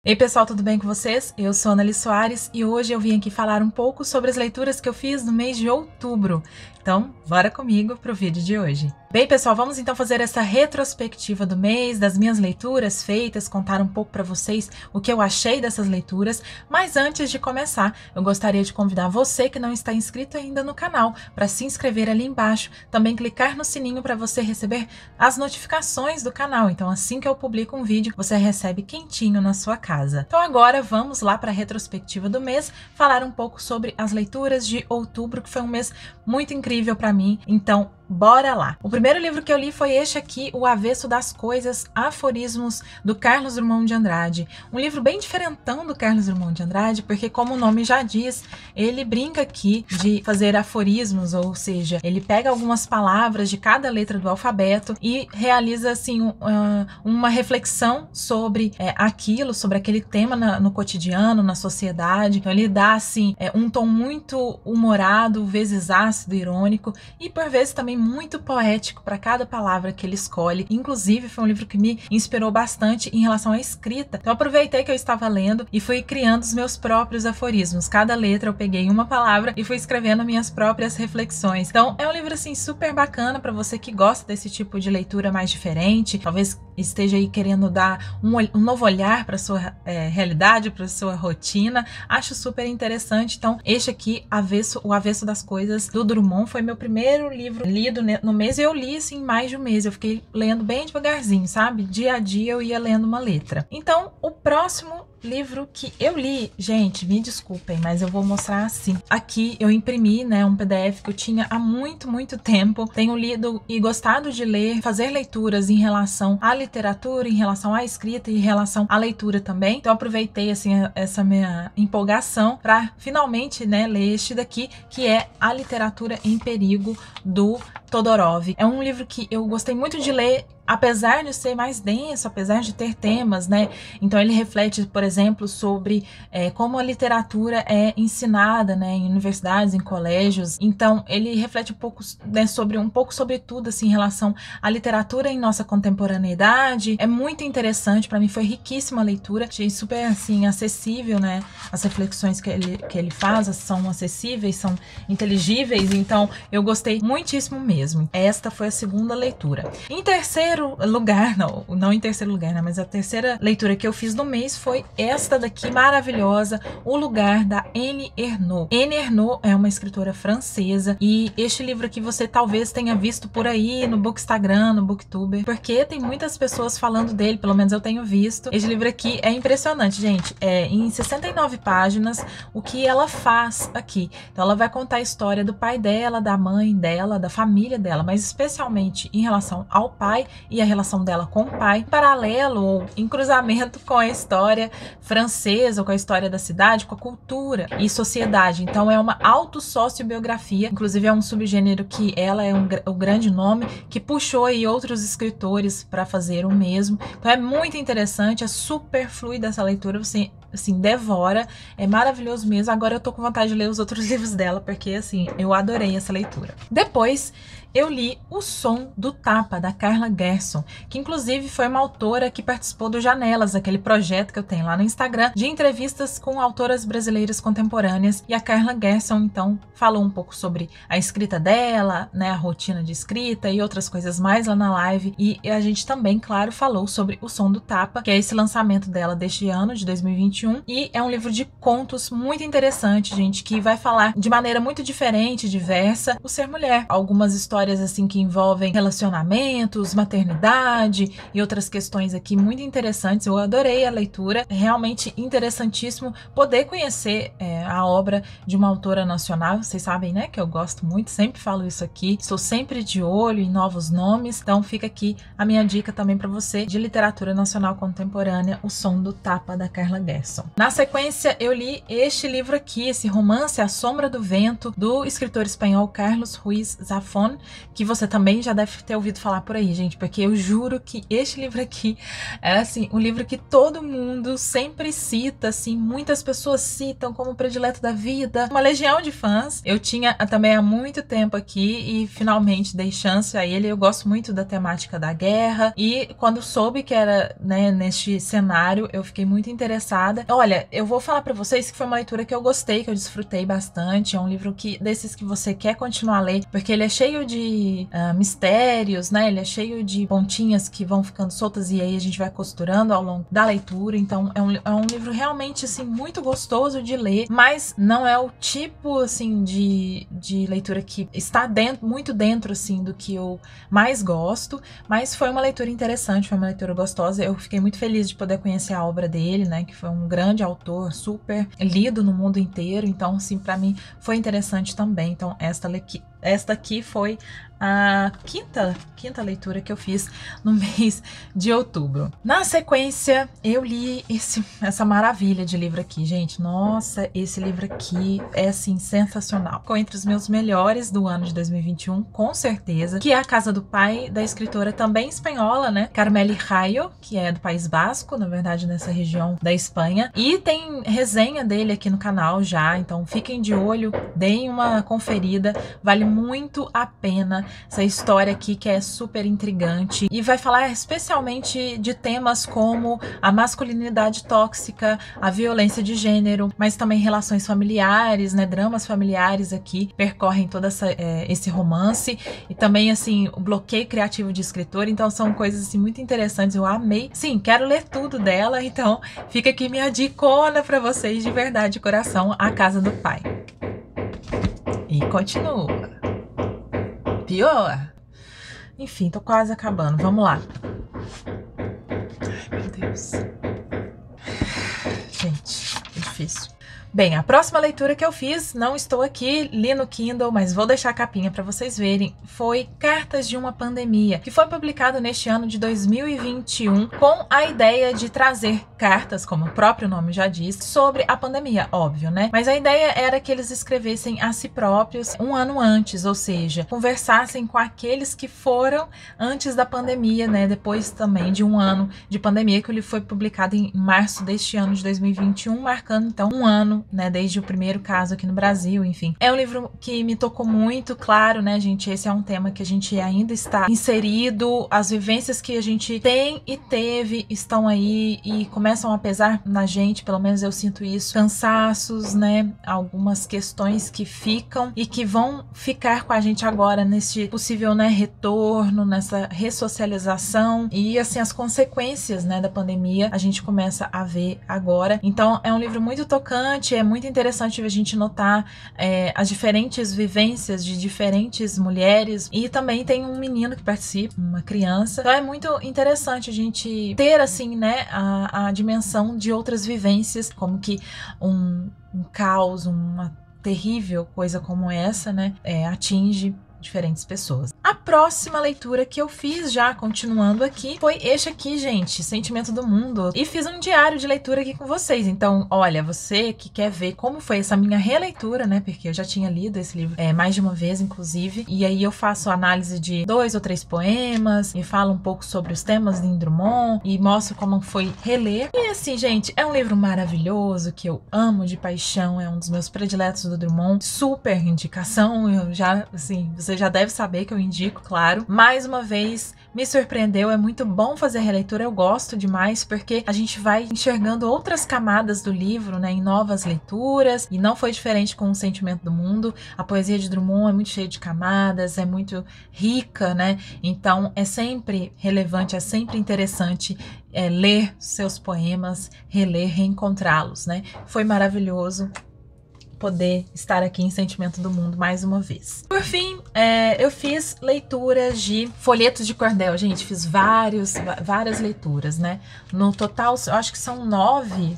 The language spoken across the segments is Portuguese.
Ei pessoal, tudo bem com vocês? Eu sou Ana Liz Soares e hoje eu vim aqui falar um pouco sobre as leituras que eu fiz no mês de outubro. Então, bora comigo pro vídeo de hoje. Bem pessoal, vamos então fazer essa retrospectiva do mês, das minhas leituras feitas, contar um pouco para vocês o que eu achei dessas leituras, mas antes de começar, eu gostaria de convidar você que não está inscrito ainda no canal para se inscrever ali embaixo, também clicar no sininho para você receber as notificações do canal, então assim que eu publico um vídeo, você recebe quentinho na sua casa. Então agora vamos lá para a retrospectiva do mês, falar um pouco sobre as leituras de outubro, que foi um mês muito incrível para mim, então bora lá! O primeiro livro que eu li foi este aqui, O Avesso das Coisas, Aforismos, do Carlos Drummond de Andrade. Um livro bem diferentão do Carlos Drummond de Andrade, porque como o nome já diz, ele brinca aqui de fazer aforismos, ou seja, ele pega algumas palavras de cada letra do alfabeto e realiza assim uma reflexão sobre aquilo, sobre aquele tema no cotidiano, na sociedade. Então ele dá assim um tom muito humorado, vezes ácido, irônico e por vezes também muito poético para cada palavra que ele escolhe. Inclusive foi um livro que me inspirou bastante em relação à escrita. Então aproveitei que eu estava lendo e fui criando os meus próprios aforismos. Cada letra eu peguei uma palavra e fui escrevendo minhas próprias reflexões. Então é um livro assim super bacana para você que gosta desse tipo de leitura mais diferente, talvez esteja aí querendo dar um novo olhar para sua realidade, para sua rotina. Acho super interessante. Então este aqui, O Avesso das Coisas, do Drummond, foi meu primeiro livro lido no mês, e eu li assim mais de um mês. Eu fiquei lendo bem devagarzinho, sabe? Dia a dia eu ia lendo uma letra. Então o próximo livro que eu li, gente, me desculpem, mas eu vou mostrar assim. Aqui eu imprimi, né, um PDF que eu tinha há muito tempo. Tenho lido e gostado de ler, fazer leituras em relação à literatura, em relação à escrita e em relação à leitura também. Então aproveitei assim essa minha empolgação para finalmente, né, ler este daqui, que é A Literatura em Perigo, do Todorov. É um livro que eu gostei muito de ler, apesar de ser mais denso, apesar de ter temas, né? Então ele reflete, por exemplo, sobre como a literatura é ensinada, né, em universidades, em colégios. Então ele reflete um pouco, né, sobre tudo assim em relação à literatura em nossa contemporaneidade. É muito interessante, para mim foi riquíssima a leitura. Achei super assim acessível, né? As reflexões que ele faz são acessíveis, são inteligíveis. Então eu gostei muitíssimo mesmo. Esta foi a segunda leitura. Em terceiro lugar, não em terceiro lugar, né, mas a terceira leitura que eu fiz no mês foi esta daqui, maravilhosa, O Lugar, da Annie Ernaux. Annie Ernaux é uma escritora francesa, e este livro aqui você talvez tenha visto por aí no Bookstagram, no Booktuber, porque tem muitas pessoas falando dele, pelo menos eu tenho visto. Este livro aqui é impressionante, gente. Em 69 páginas, o que ela faz aqui. Então ela vai contar a história do pai dela, da mãe dela, da família dela, mas especialmente em relação ao pai e a relação dela com o pai, em paralelo ou em cruzamento com a história francesa, com a história da cidade, com a cultura e sociedade. Então é uma autossociobiografia, inclusive é um subgênero que ela é o grande nome, que puxou aí outros escritores para fazer o mesmo. Então é muito interessante, é super fluida essa leitura, você assim devora, é maravilhoso mesmo. Agora eu tô com vontade de ler os outros livros dela, porque assim, eu adorei essa leitura. Depois eu li O Som do Tapa, da Carla Gerson, que inclusive foi uma autora que participou do Janelas, aquele projeto que eu tenho lá no Instagram, de entrevistas com autoras brasileiras contemporâneas, e a Carla Gerson, então, falou um pouco sobre a escrita dela, né, a rotina de escrita e outras coisas mais lá na live, e a gente também, claro, falou sobre O Som do Tapa, que é esse lançamento dela deste ano, de 2021, e é um livro de contos muito interessante, gente, que vai falar de maneira muito diferente, diversa, o ser mulher. Algumas histórias assim que envolvem relacionamentos, maternidade e outras questões aqui muito interessantes. Eu adorei a leitura, é realmente interessantíssimo poder conhecer a obra de uma autora nacional. Vocês sabem, né, que eu gosto muito, sempre falo isso aqui, estou sempre de olho em novos nomes, então fica aqui a minha dica também para você de literatura nacional contemporânea, O Som do Tapa, da Carla Gerson. Na sequência eu li este livro aqui, esse romance A Sombra do Vento, do escritor espanhol Carlos Ruiz Zafón, que você também já deve ter ouvido falar por aí, gente, porque eu juro que este livro aqui é, assim, um livro que todo mundo sempre cita, assim, muitas pessoas citam como predileto da vida, uma legião de fãs. Eu tinha também há muito tempo aqui e finalmente dei chance a ele. Eu gosto muito da temática da guerra e quando soube que era, né, neste cenário, eu fiquei muito interessada. Olha, eu vou falar pra vocês que foi uma leitura que eu gostei, que eu desfrutei bastante. É um livro desses que você quer continuar a ler, porque ele é cheio de mistérios, né? Ele é cheio de pontinhas que vão ficando soltas e aí a gente vai costurando ao longo da leitura. Então é um livro realmente, assim, muito gostoso de ler, mas não é o tipo, assim, de leitura que está muito dentro, assim, do que eu mais gosto, mas foi uma leitura interessante, foi uma leitura gostosa. Eu fiquei muito feliz de poder conhecer a obra dele, né, que foi um grande autor, super lido no mundo inteiro, então, assim, pra mim foi interessante também. Então, esta aqui foi a quinta leitura que eu fiz no mês de outubro. Na sequência, eu li essa maravilha de livro aqui, gente. Nossa, esse livro aqui é, assim, sensacional. Ficou entre os meus melhores do ano de 2021, com certeza, que é A Casa do Pai, da escritora também espanhola, né, Carmeli Rayo, que é do País Basco, na verdade, nessa região da Espanha. E tem resenha dele aqui no canal já, então fiquem de olho, deem uma conferida, vale muito a pena essa história aqui, que é super intrigante e vai falar especialmente de temas como a masculinidade tóxica, a violência de gênero, mas também relações familiares, né, dramas familiares aqui percorrem todo esse romance, e também, assim, o bloqueio criativo de escritor. Então são coisas, assim, muito interessantes. Eu amei, sim, quero ler tudo dela, então fica aqui minha dicona pra vocês, de verdade, de coração, A Casa do Pai. E continua. Pior. Enfim, tô quase acabando. Vamos lá. Ai, meu Deus. Gente, é difícil. Bem, a próxima leitura que eu fiz, não estou aqui, li no Kindle, mas vou deixar a capinha para vocês verem, foi Cartas de uma Pandemia, que foi publicado neste ano de 2021 com a ideia de trazer cartas, como o próprio nome já diz, sobre a pandemia, óbvio, né? Mas a ideia era que eles escrevessem a si próprios um ano antes, ou seja, conversassem com aqueles que foram antes da pandemia, né? Depois também de um ano de pandemia, que ele foi publicado em março deste ano de 2021, marcando então um ano, né, desde o primeiro caso aqui no Brasil, enfim. É um livro que me tocou muito, claro, né, gente, esse é um tema que a gente ainda está inserido, as vivências que a gente tem e teve estão aí e começam a pesar na gente, pelo menos eu sinto isso, cansaços, né, algumas questões que ficam e que vão ficar com a gente agora nesse possível, né, retorno, nessa ressocialização e, assim, as consequências, né, da pandemia a gente começa a ver agora. Então é um livro muito tocante, é muito interessante a gente notar as diferentes vivências de diferentes mulheres, e também tem um menino que participa, uma criança. Então é muito interessante a gente ter, assim, né, a dimensão de outras vivências, como que um caos, uma terrível coisa como essa, né, atinge diferentes pessoas. A próxima leitura que eu fiz, já continuando aqui, foi este aqui, gente, Sentimento do Mundo. E fiz um diário de leitura aqui com vocês. Então, olha, você que quer ver como foi essa minha releitura, né, porque eu já tinha lido esse livro mais de uma vez, inclusive, e aí eu faço análise de 2 ou 3 poemas, e falo um pouco sobre os temas de Drummond, e mostro como foi reler. E assim, gente, é um livro maravilhoso, que eu amo de paixão, é um dos meus prediletos do Drummond, super indicação, eu já, assim, você já deve saber que eu indico, claro. Mais uma vez, me surpreendeu, é muito bom fazer releitura, eu gosto demais, porque a gente vai enxergando outras camadas do livro, né, em novas leituras, e não foi diferente com O Sentimento do Mundo. A poesia de Drummond é muito cheia de camadas, é muito rica, né, então é sempre relevante, é sempre interessante ler seus poemas, reler, reencontrá-los, né. Foi maravilhoso poder estar aqui em Sentimento do Mundo mais uma vez. Por fim, eu fiz leituras de folhetos de cordel, gente, fiz várias leituras, né? No total, eu acho que são 9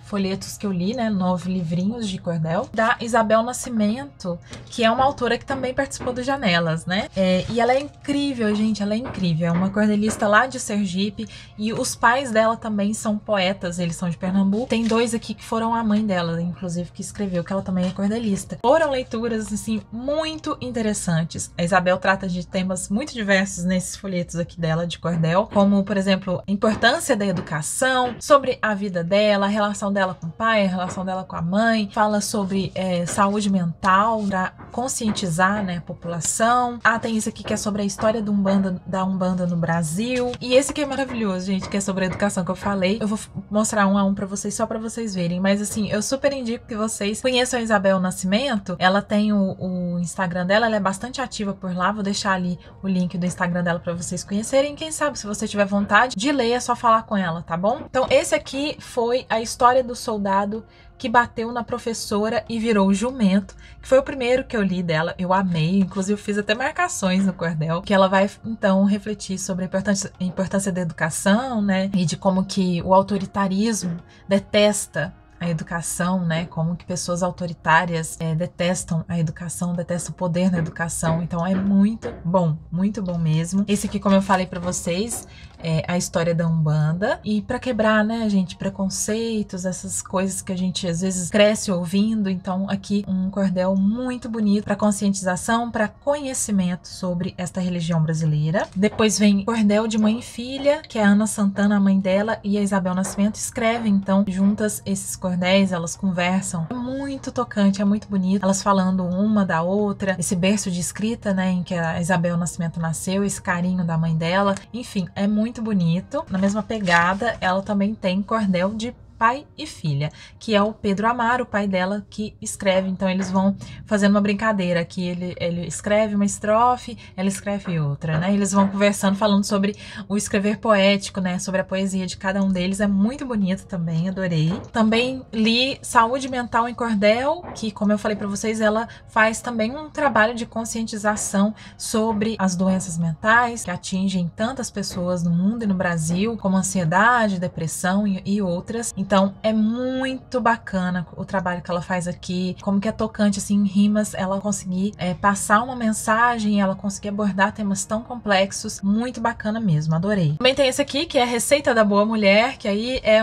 folhetos que eu li, né? 9 livrinhos de cordel, da Isabel Nascimento, que é uma autora que também participou do Janelas, né? E ela é incrível, gente, ela é incrível, é uma cordelista lá de Sergipe, e os pais dela também são poetas, eles são de Pernambuco. Tem 2 aqui que foram a mãe dela, inclusive, que escreveu Brasil, que ela também é cordelista. Foram leituras, assim, muito interessantes. A Isabel trata de temas muito diversos nesses folhetos aqui dela de cordel, como, por exemplo, a importância da educação, sobre a vida dela, a relação dela com o pai, a relação dela com a mãe, fala sobre saúde mental, para conscientizar, né, a população. Tem isso aqui que é sobre a história da Umbanda no Brasil. E esse aqui é maravilhoso, gente, que é sobre a educação que eu falei. Eu vou mostrar um a um pra vocês, só pra vocês verem. Mas, assim, eu super indico que vocês conheçam a Isabel Nascimento. Ela tem o Instagram dela, ela é bastante ativa por lá. Vou deixar ali o link do Instagram dela pra vocês conhecerem. Quem sabe, se você tiver vontade de ler, é só falar com ela, tá bom? Então, esse aqui foi a história do soldado que bateu na professora e virou jumento, que foi o primeiro que eu li dela. Eu amei, inclusive fiz até marcações no cordel, que ela vai, então, refletir sobre a importância da educação, né, e de como que o autoritarismo detesta a educação, né, como que pessoas autoritárias detestam a educação, detestam o poder na educação. Então é muito bom mesmo. Esse aqui, como eu falei pra vocês, é a história da Umbanda, e pra quebrar, né, gente, preconceitos, essas coisas que a gente às vezes cresce ouvindo. Então aqui um cordel muito bonito pra conscientização, pra conhecimento sobre esta religião brasileira. Depois vem cordel de mãe e filha, que é a Ana Santana, a mãe dela, e a Isabel Nascimento escrevem, então, juntas esses cordéis, elas conversam. É muito tocante, é muito bonito. Elas falando uma da outra, esse berço de escrita, né, em que a Isabel Nascimento nasceu, esse carinho da mãe dela. Enfim, é muito bonito. Na mesma pegada, ela também tem cordel de pai e filha, que é o Pedro Amaro, o pai dela, que escreve. Então eles vão fazendo uma brincadeira, que ele escreve uma estrofe, ela escreve outra, né? Eles vão conversando, falando sobre o escrever poético, né? Sobre a poesia de cada um deles. É muito bonito também, adorei. Também li Saúde Mental em Cordel, que, como eu falei pra vocês, ela faz também um trabalho de conscientização sobre as doenças mentais que atingem tantas pessoas no mundo e no Brasil, como ansiedade, depressão e outras. Então é muito bacana o trabalho que ela faz aqui, como que é tocante, assim, em rimas, ela conseguir passar uma mensagem, ela conseguir abordar temas tão complexos. Muito bacana mesmo, adorei. Também tem esse aqui, que é a Receita da Boa Mulher, que aí é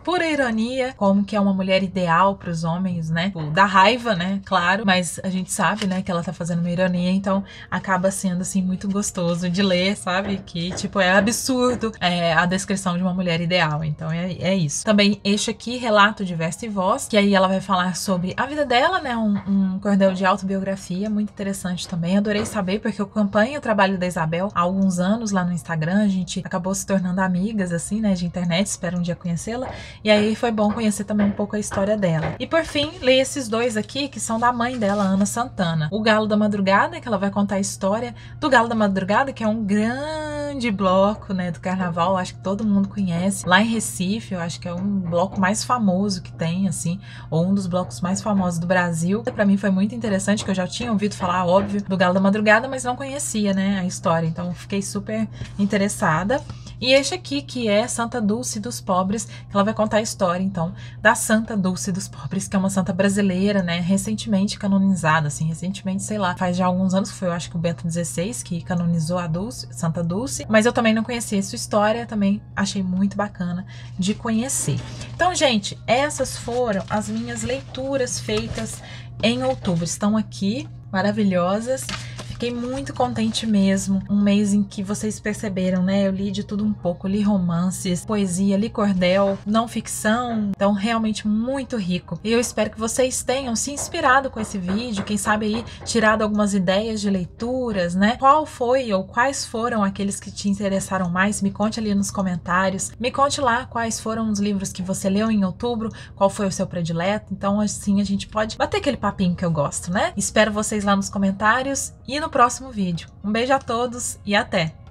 pura ironia, como que é uma mulher ideal para os homens, né? Da raiva, né? Claro, mas a gente sabe, né, que ela tá fazendo uma ironia, então acaba sendo, assim, muito gostoso de ler, sabe? Que, tipo, é absurdo a descrição de uma mulher ideal. Então é isso. Também este aqui, Relato de Verso e Voz, que aí ela vai falar sobre a vida dela, né? Um cordel de autobiografia, muito interessante também. Adorei saber, porque eu acompanho o trabalho da Isabel há alguns anos lá no Instagram. A gente acabou se tornando amigas, assim, né, de internet. Espero um dia conhecê-la. E aí foi bom conhecer também um pouco a história dela. E por fim, leio esses dois aqui, que são da mãe dela, Ana Santana. O Galo da Madrugada, que ela vai contar a história do Galo da Madrugada, que é um grande bloco, né, do carnaval. Acho que todo mundo conhece. Lá em Recife, eu acho que é um bloco mais famoso que tem, assim, ou um dos blocos mais famosos do Brasil. Pra mim foi muito interessante, que eu já tinha ouvido falar, óbvio, do Galo da Madrugada, mas não conhecia, né, a história. Então fiquei super interessada. E este aqui, que é Santa Dulce dos Pobres, que ela vai contar a história, então, da Santa Dulce dos Pobres, que é uma santa brasileira, né, recentemente canonizada, assim, recentemente, sei lá, faz já alguns anos, foi, eu acho que o Bento XVI que canonizou a Dulce, Santa Dulce, mas eu também não conhecia sua história, também achei muito bacana de conhecer. Então, gente, essas foram as minhas leituras feitas em outubro, estão aqui, maravilhosas. Fiquei muito contente mesmo, um mês em que vocês perceberam, né, eu li de tudo um pouco, li romances, poesia, li cordel, não ficção, então realmente muito rico. E eu espero que vocês tenham se inspirado com esse vídeo, quem sabe aí tirado algumas ideias de leituras, né, qual foi ou quais foram aqueles que te interessaram mais, me conte ali nos comentários, me conte lá quais foram os livros que você leu em outubro, qual foi o seu predileto, então assim a gente pode bater aquele papinho que eu gosto, né. Espero vocês lá nos comentários e no próximo vídeo. Um beijo a todos e até!